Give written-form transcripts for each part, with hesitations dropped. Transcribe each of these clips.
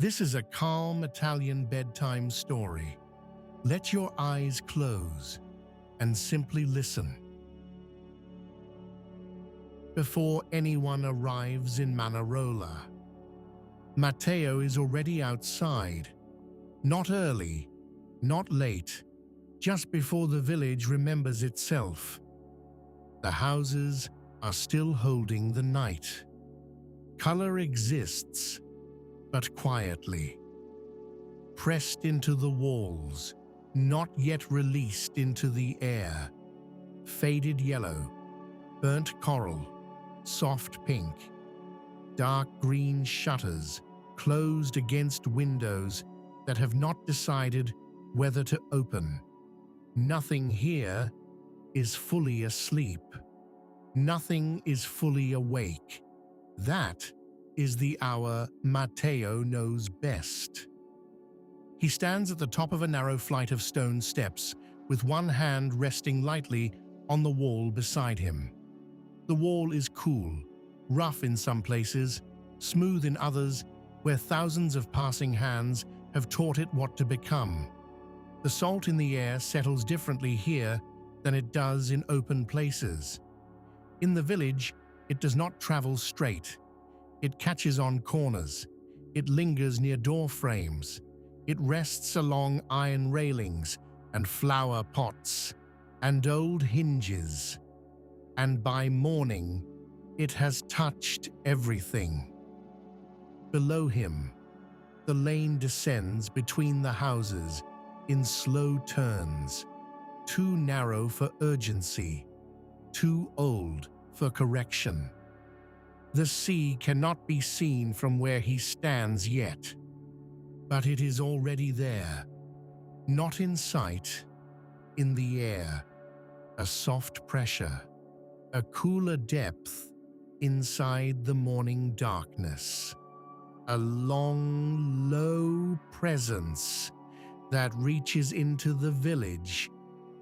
This is a calm Italian bedtime story. Let your eyes close and simply listen. Before anyone arrives in Manarola, Matteo is already outside. Not early, not late, just before the village remembers itself. The houses are still holding the night. Color exists, but quietly. Pressed into the walls, not yet released into the air. Faded yellow, burnt coral, soft pink, dark green shutters closed against windows that have not decided whether to open. Nothing here is fully asleep. Nothing is fully awake. That is the hour Matteo knows best. He stands at the top of a narrow flight of stone steps, with one hand resting lightly on the wall beside him. The wall is cool, rough in some places, smooth in others, where thousands of passing hands have taught it what to become. The salt in the air settles differently here than it does in open places. In the village, it does not travel straight. It catches on corners. It lingers near door frames. It rests along iron railings and flower pots and old hinges. And by morning, it has touched everything. Below him, the lane descends between the houses in slow turns, too narrow for urgency, too old for correction. The sea cannot be seen from where he stands yet, but it is already there, not in sight, in the air, a soft pressure, a cooler depth inside the morning darkness, a long, low presence that reaches into the village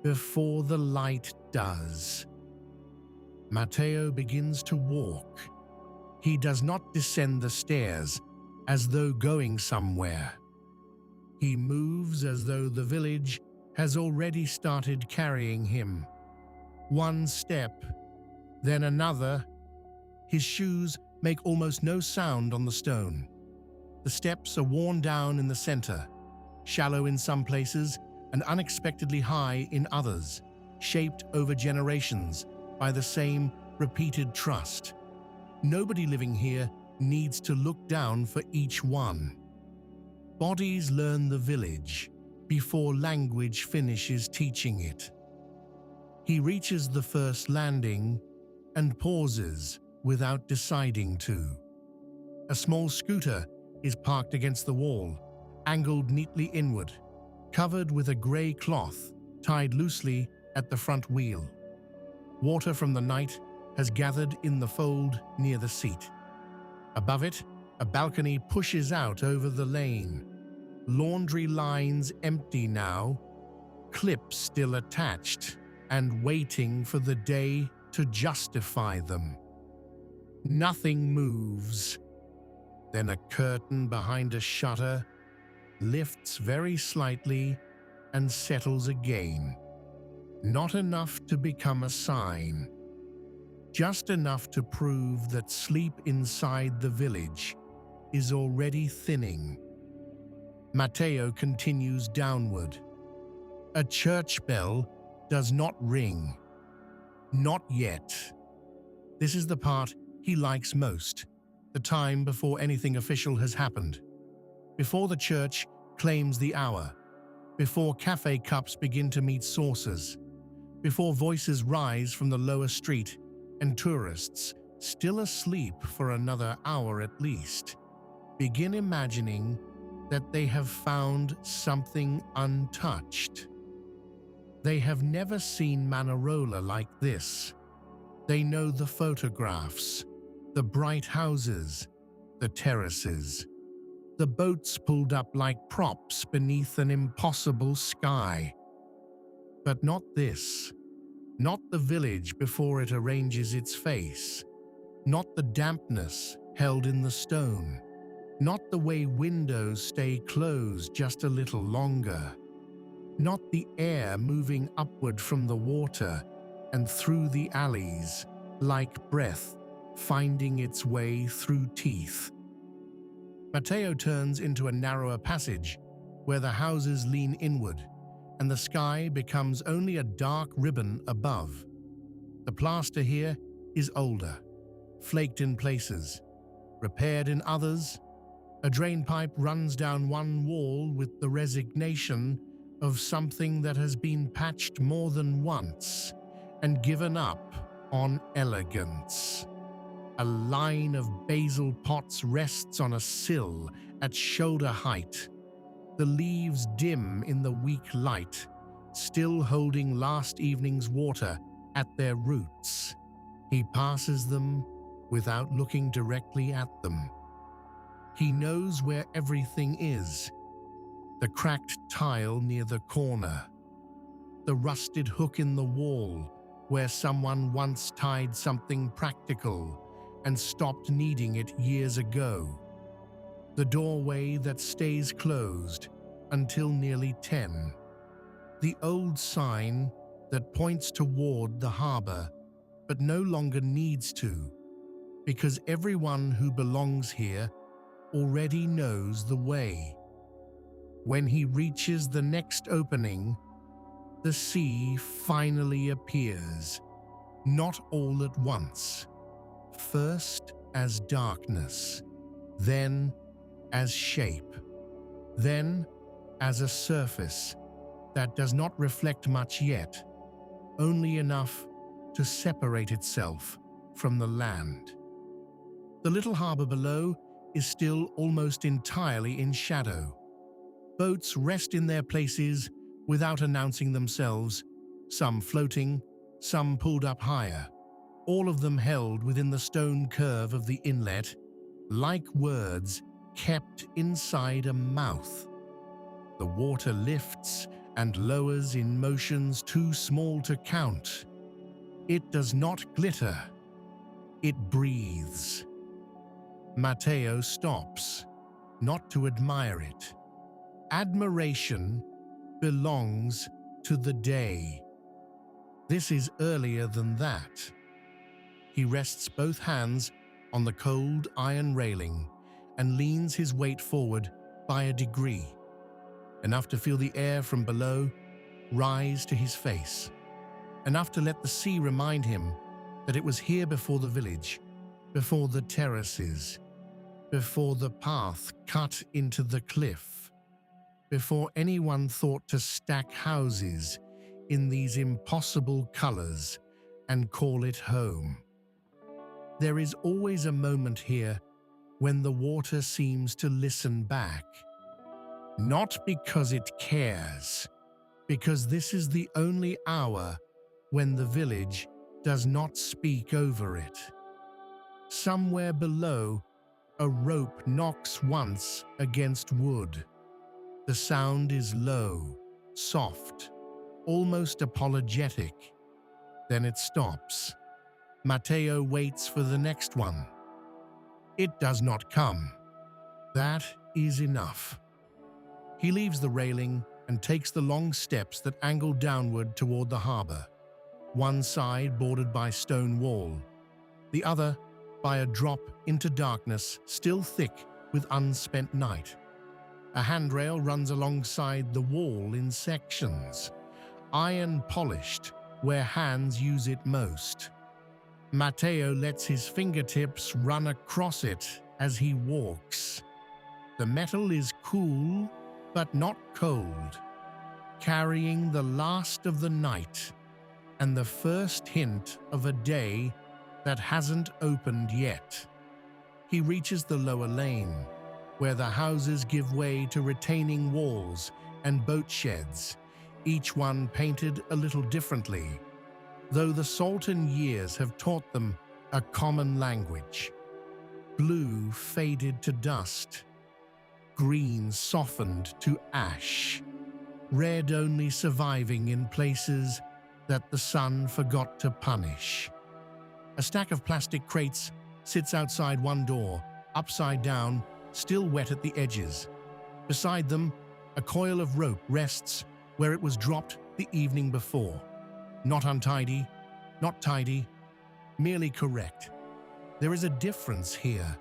before the light does. Matteo begins to walk. He does not descend the stairs as though going somewhere. He moves as though the village has already started carrying him. One step, then another. His shoes make almost no sound on the stone. The steps are worn down in the center, shallow in some places and unexpectedly high in others, shaped over generations by the same repeated trust. Nobody living here needs to look down for each one. Bodies learn the village before language finishes teaching it. He reaches the first landing and pauses without deciding to. A small scooter is parked against the wall, angled neatly inward, covered with a gray cloth tied loosely at the front wheel. Water from the night has gathered in the fold near the seat. Above it, a balcony pushes out over the lane. Laundry lines empty now, clips still attached and waiting for the day to justify them. Nothing moves. Then a curtain behind a shutter lifts very slightly and settles again. Not enough to become a sign. Just enough to prove that sleep inside the village is already thinning. Matteo continues downward. A church bell does not ring. Not yet. This is the part he likes most, the time before anything official has happened. Before the church claims the hour. Before cafe cups begin to meet saucers. Before voices rise from the lower street and tourists, still asleep for another hour at least, begin imagining that they have found something untouched. They have never seen Manarola like this. They know the photographs, the bright houses, the terraces, the boats pulled up like props beneath an impossible sky. But not this. Not the village before it arranges its face. Not the dampness held in the stone. Not the way windows stay closed just a little longer. Not the air moving upward from the water and through the alleys, like breath finding its way through teeth. Matteo turns into a narrower passage where the houses lean inward and the sky becomes only a dark ribbon above. The plaster here is older, flaked in places, repaired in others. A drain pipe runs down one wall with the resignation of something that has been patched more than once and given up on elegance. A line of basil pots rests on a sill at shoulder height, the leaves dim in the weak light, still holding last evening's water at their roots. He passes them without looking directly at them. He knows where everything is: the cracked tile near the corner, the rusted hook in the wall where someone once tied something practical and stopped needing it years ago, the doorway that stays closed until nearly 10, the old sign that points toward the harbor but no longer needs to, because everyone who belongs here already knows the way. When he reaches the next opening, the sea finally appears, not all at once. First as darkness, then as shape, then as a surface that does not reflect much yet, only enough to separate itself from the land. The little harbor below is still almost entirely in shadow. Boats rest in their places without announcing themselves, some floating, some pulled up higher, all of them held within the stone curve of the inlet, like words kept inside a mouth. The water lifts and lowers in motions too small to count. It does not glitter. It breathes. Matteo stops, not to admire it. Admiration belongs to the day. This is earlier than that. He rests both hands on the cold iron railing and leans his weight forward by a degree, enough to feel the air from below rise to his face, enough to let the sea remind him that it was here before the village, before the terraces, before the path cut into the cliff, before anyone thought to stack houses in these impossible colors and call it home. There is always a moment here when the water seems to listen back, not because it cares, because this is the only hour when the village does not speak over it. Somewhere below, a rope knocks once against wood. The sound is low, soft, almost apologetic. Then it stops. Matteo waits for the next one. It does not come. That is enough. He leaves the railing and takes the long steps that angle downward toward the harbor, one side bordered by stone wall, the other by a drop into darkness still thick with unspent night. A handrail runs alongside the wall in sections, iron polished where hands use it most. Matteo lets his fingertips run across it as he walks. The metal is cool, but not cold, carrying the last of the night and the first hint of a day that hasn't opened yet. He reaches the lower lane, where the houses give way to retaining walls and boat sheds, each one painted a little differently, though the Salton years have taught them a common language. Blue faded to dust, green softened to ash, red only surviving in places that the sun forgot to punish. A stack of plastic crates sits outside one door, upside down, still wet at the edges. Beside them, a coil of rope rests where it was dropped the evening before. Not untidy, not tidy, merely correct. There is a difference here.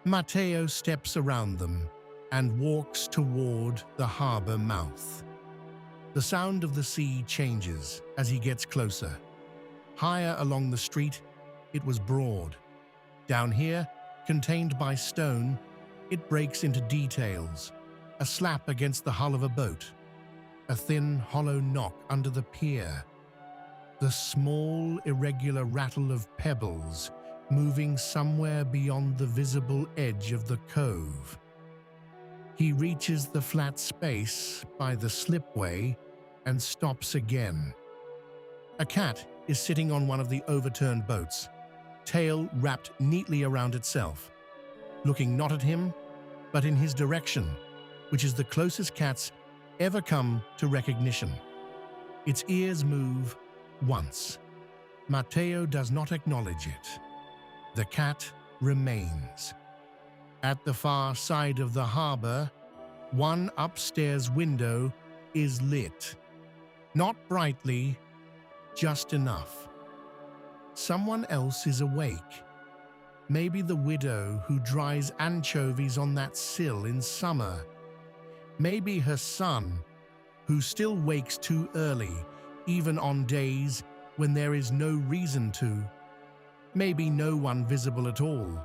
Matteo steps around them and walks toward the harbor mouth. The sound of the sea changes as he gets closer. Higher along the street, it was broad. Down here, contained by stone, it breaks into details. A slap against the hull of a boat. A thin, hollow knock under the pier. The small, irregular rattle of pebbles moving somewhere beyond the visible edge of the cove. He reaches the flat space by the slipway and stops again. A cat is sitting on one of the overturned boats, tail wrapped neatly around itself, looking not at him, but in his direction, which is the closest cats ever come to recognition. Its ears move once. Matteo does not acknowledge it. The cat remains. At the far side of the harbor, one upstairs window is lit. Not brightly, just enough. Someone else is awake. Maybe the widow who dries anchovies on that sill in summer. Maybe her son, who still wakes too early, even on days when there is no reason to. Maybe no one visible at all,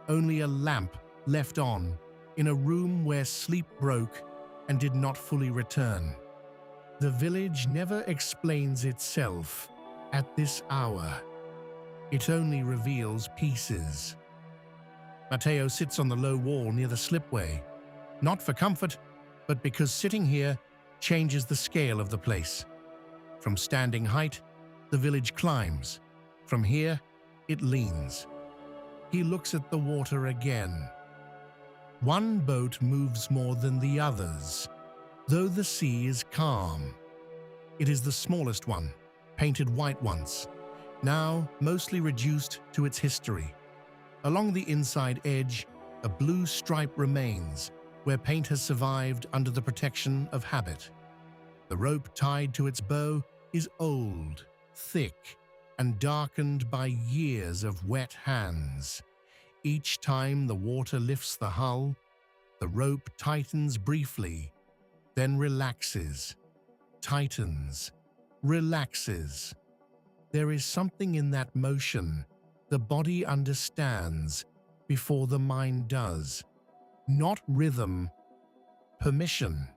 only a lamp left on in a room where sleep broke and did not fully return. The village never explains itself at this hour. It only reveals pieces. Matteo sits on the low wall near the slipway, not for comfort, but because sitting here changes the scale of the place. From standing height, the village climbs. From here, it leans. He looks at the water again. One boat moves more than the others, though the sea is calm. It is the smallest one, painted white once, now mostly reduced to its history. Along the inside edge, a blue stripe remains, where paint has survived under the protection of habit. The rope tied to its bow is old, thick, and darkened by years of wet hands. Each time the water lifts the hull, the rope tightens briefly, then relaxes, tightens, relaxes. There is something in that motion the body understands before the mind does. Not rhythm, permission.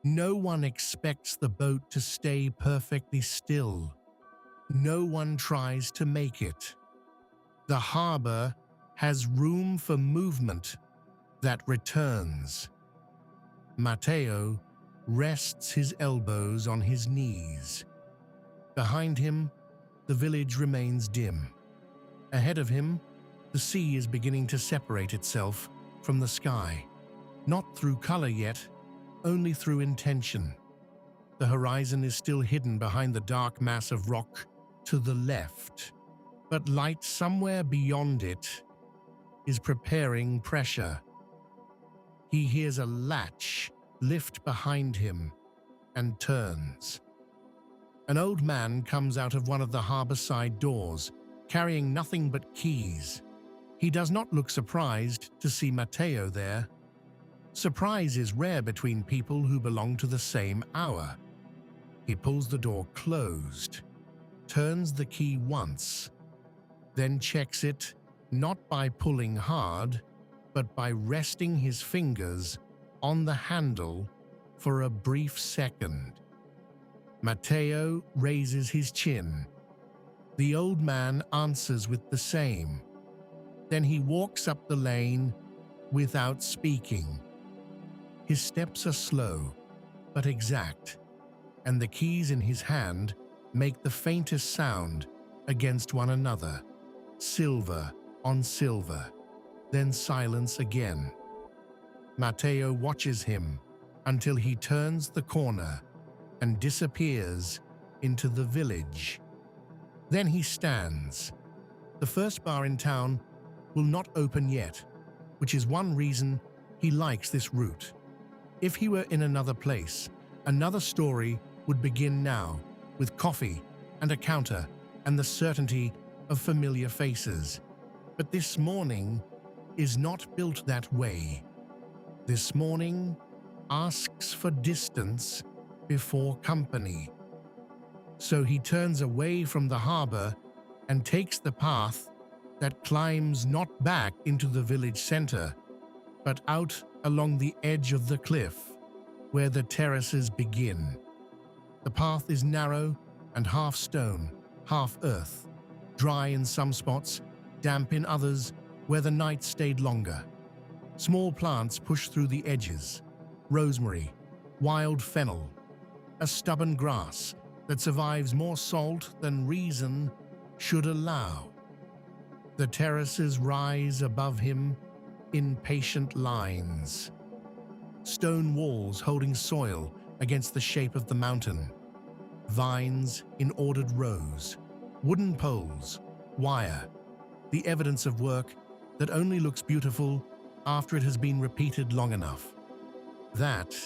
No one expects the boat to stay perfectly still. No one tries to make it. The harbor has room for movement that returns. Matteo rests his elbows on his knees. Behind him, the village remains dim. Ahead of him, the sea is beginning to separate itself from the sky, not through color yet, only through intention. The horizon is still hidden behind the dark mass of rock to the left, but light somewhere beyond it is preparing pressure. He hears a latch lift behind him and turns. An old man comes out of one of the harbor-side doors, carrying nothing but keys. He does not look surprised to see Matteo there. Surprise is rare between people who belong to the same hour. He pulls the door closed, turns the key once, then checks it not by pulling hard, but by resting his fingers on the handle for a brief second. Matteo raises his chin. The old man answers with the same. Then he walks up the lane without speaking. His steps are slow, but exact, and the keys in his hand make the faintest sound against one another. Silver on silver, then silence again. Matteo watches him until he turns the corner and disappears into the village. Then he stands. The first bar in town will not open yet. which is one reason he likes this route. If he were in another place, another story would begin now, with coffee and a counter and the certainty of familiar faces. But this morning is not built that way. This morning asks for distance before company. So he turns away from the harbor and takes the path that climbs not back into the village center, but out along the edge of the cliff where the terraces begin. The path is narrow and half stone, half earth, dry in some spots, damp in others where the night stayed longer. Small plants push through the edges: rosemary, wild fennel, a stubborn grass that survives more salt than reason should allow. The terraces rise above him in patient lines. Stone walls holding soil against the shape of the mountain. Vines in ordered rows. Wooden poles, wire. The evidence of work that only looks beautiful after it has been repeated long enough. That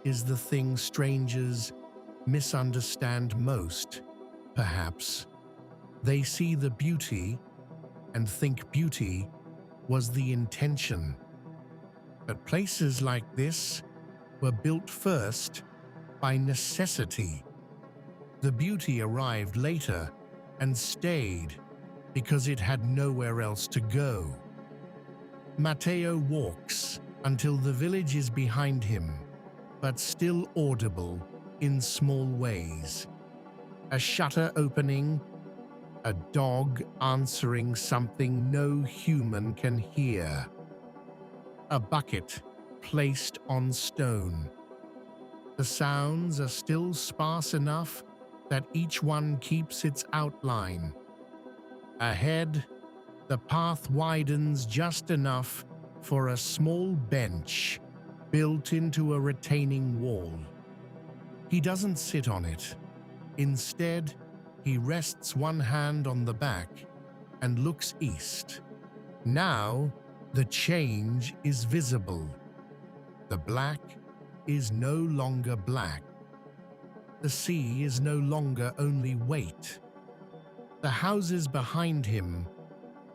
is the thing strangers misunderstand most, perhaps. They see the beauty and think beauty was the intention. But places like this were built first by necessity. The beauty arrived later and stayed because it had nowhere else to go. Matteo walks until the village is behind him, but still audible in small ways. A shutter opening, a dog answering something no human can hear. A bucket placed on stone. The sounds are still sparse enough that each one keeps its outline. Ahead, the path widens just enough for a small bench built into a retaining wall. He doesn't sit on it. Instead, he rests one hand on the back and looks east. Now, the change is visible. The black is no longer black. The sea is no longer only weight. The houses behind him,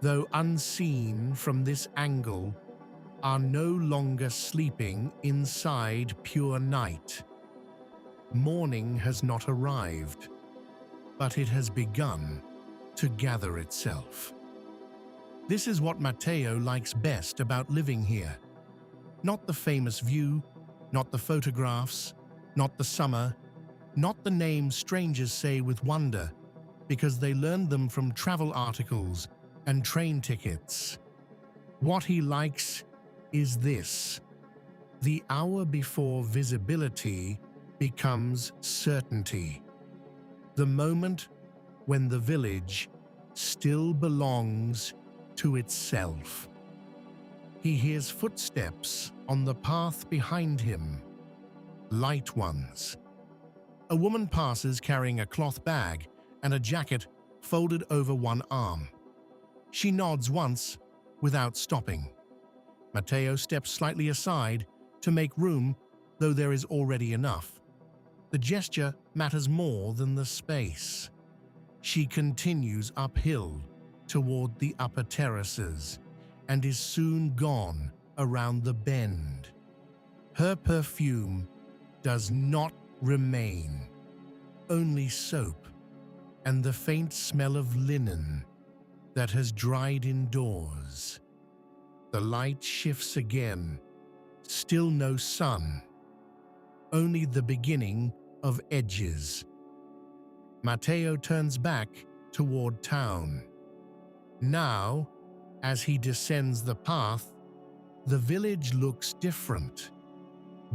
though unseen from this angle, are no longer sleeping inside pure night. Morning has not arrived, but it has begun to gather itself. This is what Matteo likes best about living here. Not the famous view, not the photographs, not the summer, not the names strangers say with wonder because they learned them from travel articles and train tickets. What he likes is this: the hour before visibility becomes certainty. The moment when the village still belongs to itself. He hears footsteps on the path behind him, light ones. A woman passes carrying a cloth bag and a jacket folded over one arm. She nods once without stopping. Matteo steps slightly aside to make room, though there is already enough. The gesture matters more than the space. She continues uphill toward the upper terraces and is soon gone around the bend. Her perfume does not remain, only soap and the faint smell of linen that has dried indoors. The light shifts again, still no sun, only the beginning of edges. Matteo turns back toward town. Now, as he descends the path, the village looks different.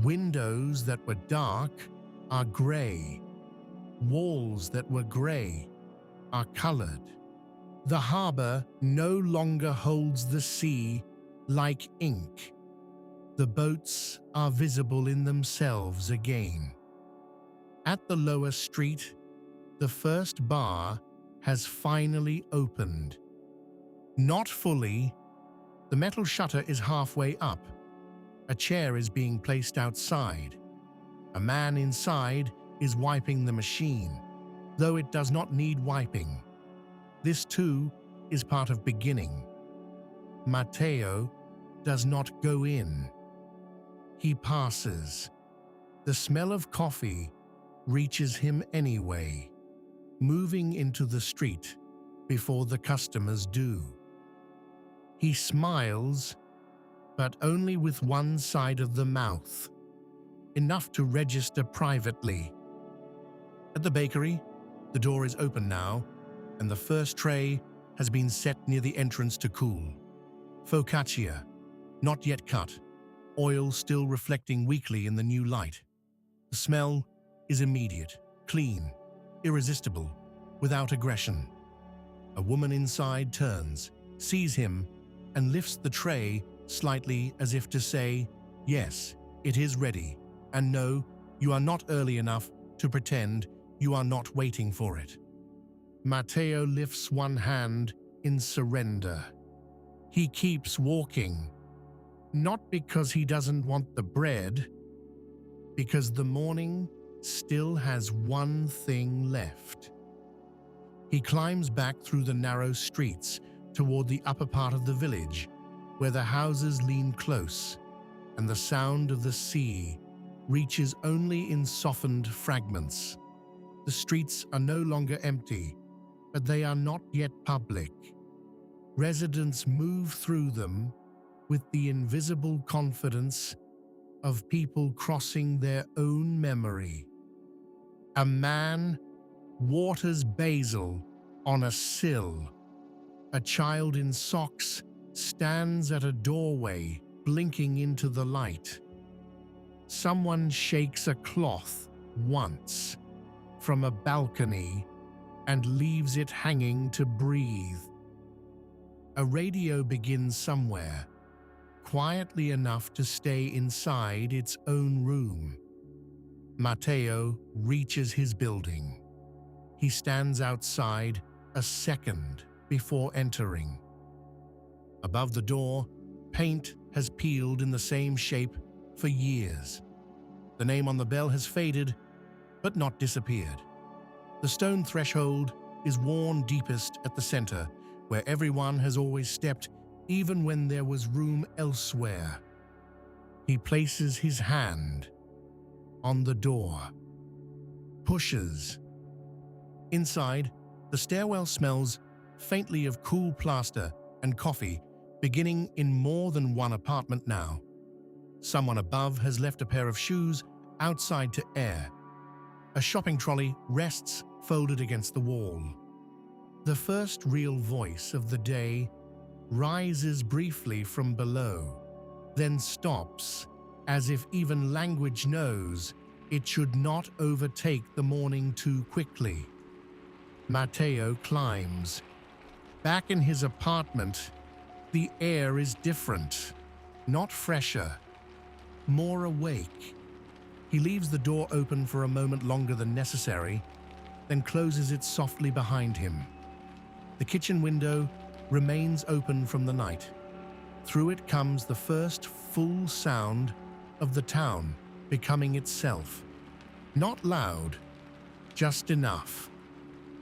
Windows that were dark are gray. Walls that were gray are colored. The harbor no longer holds the sea like ink. The boats are visible in themselves again. At the lower street, the first bar has finally opened. Not fully, The metal shutter is halfway up. A chair is being placed outside. A man inside is wiping the machine, though it does not need wiping. This too is part of beginning. Matteo does not go in. He passes. The smell of coffee reaches him anyway, moving into the street before the customers do. He smiles, but only with one side of the mouth, enough to register privately. At the bakery, the door is open now, and the first tray has been set near the entrance to cool. Focaccia, not yet cut, oil still reflecting weakly in the new light. The smell is immediate, clean, irresistible, without aggression. A woman inside turns, sees him, and lifts the tray slightly as if to say, yes, it is ready, and no, you are not early enough to pretend you are not waiting for it. Matteo lifts one hand in surrender. He keeps walking, not because he doesn't want the bread, because the morning still has one thing left. He climbs back through the narrow streets toward the upper part of the village, where the houses lean close, and the sound of the sea reaches only in softened fragments. The streets are no longer empty, but they are not yet public. Residents move through them with the invisible confidence of people crossing their own memory. A man waters basil on a sill. A child in socks stands at a doorway, blinking into the light. Someone shakes a cloth once from a balcony and leaves it hanging to breathe. A radio begins somewhere, quietly enough to stay inside its own room. Matteo reaches his building. He stands outside a second before entering. Above the door, paint has peeled in the same shape for years. The name on the bell has faded, but not disappeared. The stone threshold is worn deepest at the center, where everyone has always stepped, even when there was room elsewhere. He places his hand on the door, pushes. Inside, the stairwell smells faintly of cool plaster and coffee, beginning in more than one apartment now. Someone above has left a pair of shoes outside to air. A shopping trolley rests folded against the wall. The first real voice of the day rises briefly from below, then stops, as if even language knows it should not overtake the morning too quickly. Matteo climbs. Back in his apartment, the air is different, not fresher, more awake. He leaves the door open for a moment longer than necessary, then closes it softly behind him. The kitchen window remains open from the night. Through it comes the first full sound of the town becoming itself. Not loud, just enough.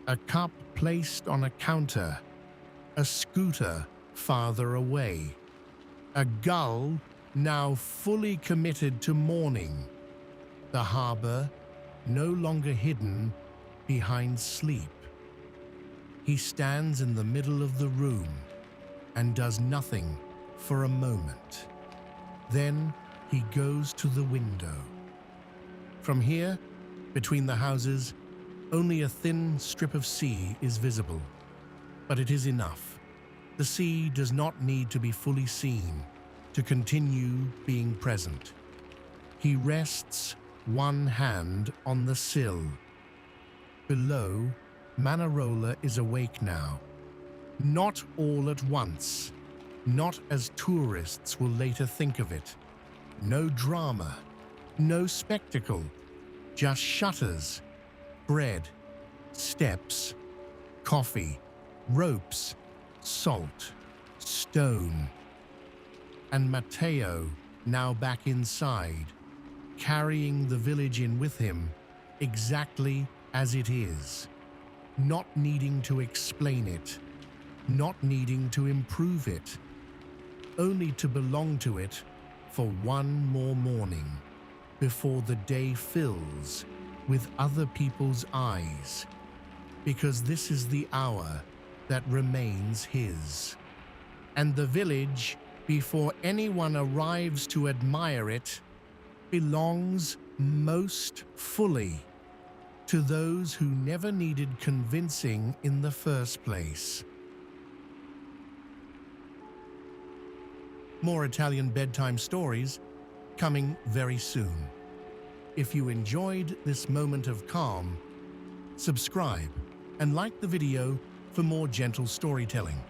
A cup placed on a counter, a scooter farther away, a gull now fully committed to mourning, the harbor no longer hidden behind sleep. He stands in the middle of the room and does nothing for a moment. Then he goes to the window. From here, between the houses, only a thin strip of sea is visible, but it is enough. The sea does not need to be fully seen to continue being present. He rests one hand on the sill. Below, Manarola is awake now. Not all at once, not as tourists will later think of it. No drama, no spectacle, just shutters, bread, steps, coffee, ropes, salt, stone. and Matteo, now back inside, carrying the village in with him exactly as it is, not needing to explain it, not needing to improve it, only to belong to it for one more morning before the day fills with other people's eyes, because this is the hour that remains his. And the village, before anyone arrives to admire it, belongs most fully to those who never needed convincing in the first place. More Italian bedtime stories coming very soon. If you enjoyed this moment of calm, subscribe and like the video for more gentle storytelling.